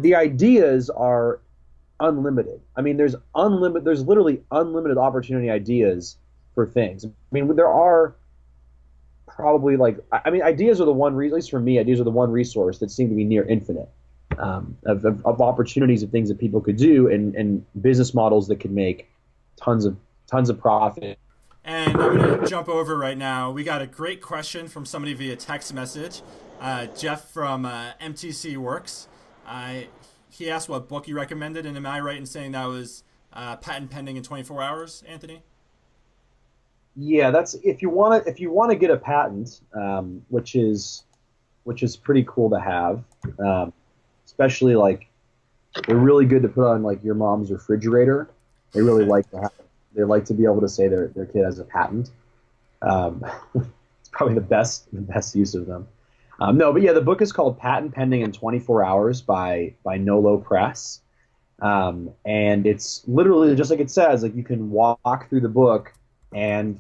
the ideas are unlimited. I mean, there's literally unlimited opportunity ideas for things. I mean, there are probably like, I mean, ideas are the one, at least for me, ideas are the one resource that seem to be near infinite, of opportunities of things that people could do, and business models that could make tons of profit. And I'm going to jump over right now. We got a great question from somebody via text message. Jeff from MTC Works. He asked what book you recommended, and am I right in saying that was Patent Pending in 24 Hours, Anthony? Yeah, that's if you want to get a patent, which is pretty cool to have, especially like they're really good to put on like your mom's refrigerator. They really like to have they like to be able to say their kid has a patent. Um, it's probably the best use of them. No, but yeah, the book is called Patent Pending in 24 Hours by Nolo Press. And it's literally just like it says, like you can walk through the book and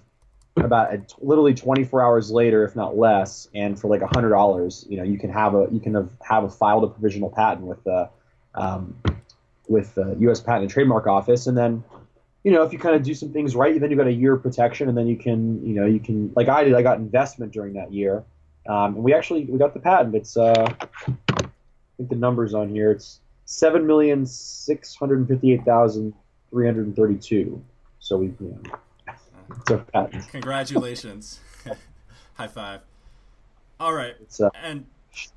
literally 24 hours later, if not less, and for like $100, you can have a filed a provisional patent with the U.S. Patent and Trademark Office, and then if you kind of do some things right, then you got a year of protection, and then you can like I did. I got investment during that year, and we got the patent. It's I think the numbers on here. It's 7,658,332. So it's our patent. Congratulations. High five. All right. It's And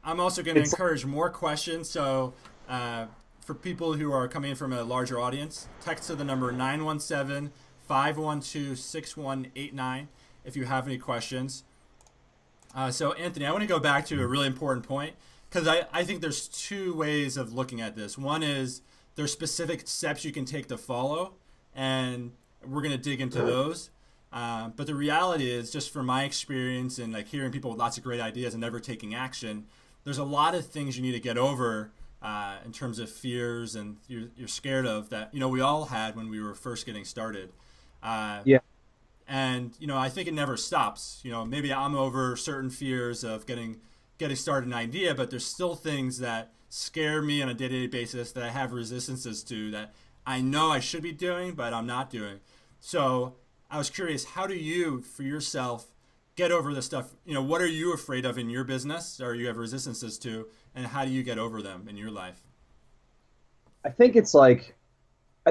I'm also going to it's encourage more questions. So for people who are coming in from a larger audience, text to the number 917-512-6189 if you have any questions. So Anthony, I want to go back to a really important point, because I think there's two ways of looking at this. One is there's specific steps you can take to follow, and we're going to dig into those. But the reality is, just from my experience and like hearing people with lots of great ideas and never taking action, there's a lot of things you need to get over in terms of fears and you're scared of that, we all had when we were first getting started. Yeah. And, I think it never stops. Maybe I'm over certain fears of getting started an idea, but there's still things that scare me on a day-to-day basis that I have resistances to, that I know I should be doing, but I'm not doing. So I was curious, how do you, for yourself, get over this stuff? What are you afraid of in your business, or you have resistances to, and how do you get over them in your life? I think I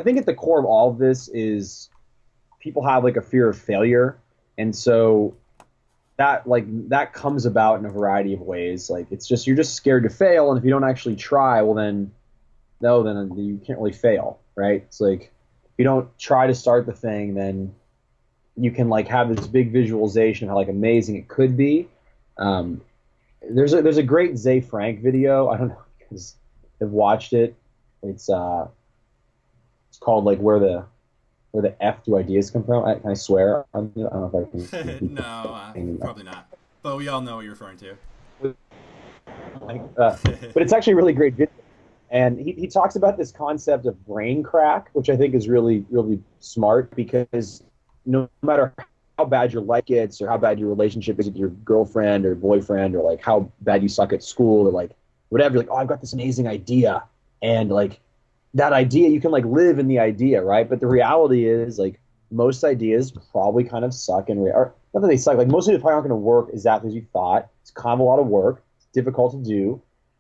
think at the core of all of this is people have like a fear of failure, and so that comes about in a variety of ways. Like you're just scared to fail, and if you don't actually try, well then you can't really fail, right? It's like if you don't try to start the thing, then you can like have this big visualization of how like amazing it could be. There's a great Zay Frank video. I don't know if you guys have watched it. It's called like where the F do ideas come from. Can I swear? I don't know if I can. No, probably not. But we all know what you're referring to. But it's actually a really great video. And he talks about this concept of brain crack, which I think is really, really smart, because no matter how bad your life gets or how bad your relationship is with your girlfriend or boyfriend, or like how bad you suck at school or like whatever, you're like, oh, I've got this amazing idea. And like that idea, you can like live in the idea, right? But the reality is like most ideas probably kind of suck, or not that they suck, like most of them probably aren't going to work exactly as you thought. It's kind of a lot of work. It's difficult to do.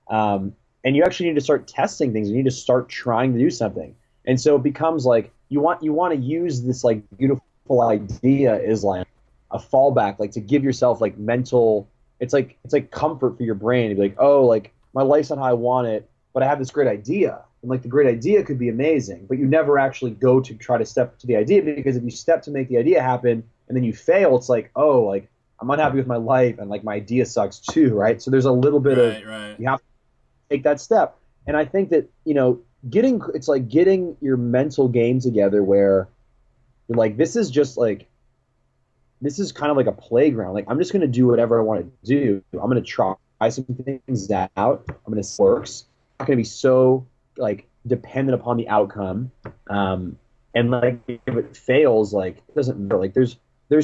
And you actually need to start testing things. You need to start trying to do something. And so it becomes like you want to use this like beautiful idea as like a fallback, like to give yourself like mental. It's like comfort for your brain to be like, oh, like my life's not how I want it, but I have this great idea, and like the great idea could be amazing, but you never actually go to try to step to the idea, because if you step to make the idea happen and then you fail, it's like, oh, like I'm unhappy with my life and like my idea sucks too, right? So there's a little bit Right. you have take that step. And I think that, it's like getting your mental game together where you're like, this is kind of like a playground. Like, I'm just going to do whatever I want to do. I'm going to try some things out. I'm going to works. I'm not going to be so like dependent upon the outcome. And like, if it fails, like it doesn't matter. Like there's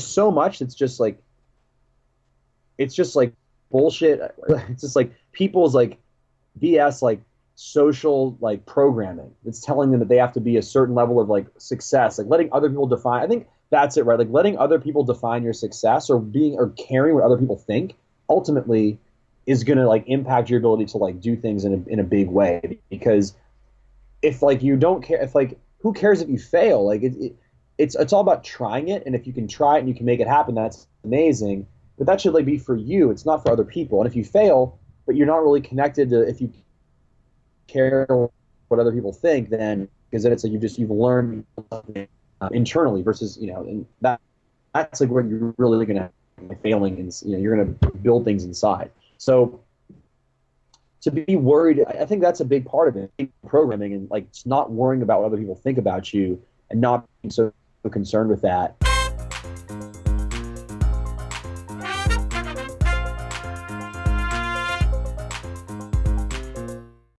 so much that's just like, it's just like bullshit. It's just like people's like BS, like social like programming. It's telling them that they have to be a certain level of like success, like letting other people define. I think that's it, right? Like letting other people define your success or being or caring what other people think ultimately is going to like impact your ability to like do things in a big way. Because if like you don't care, if like who cares if you fail? Like it's all about trying it, and if you can try it and you can make it happen, that's amazing. But that should like be for you. It's not for other people. And if you fail, but you're not really connected to if you care what other people think, then because then it's like you've learned internally versus and that's like where you're really gonna failing and you're gonna build things inside. So to be worried, I think that's a big part of it, programming, and like not worrying about what other people think about you and not being so concerned with that.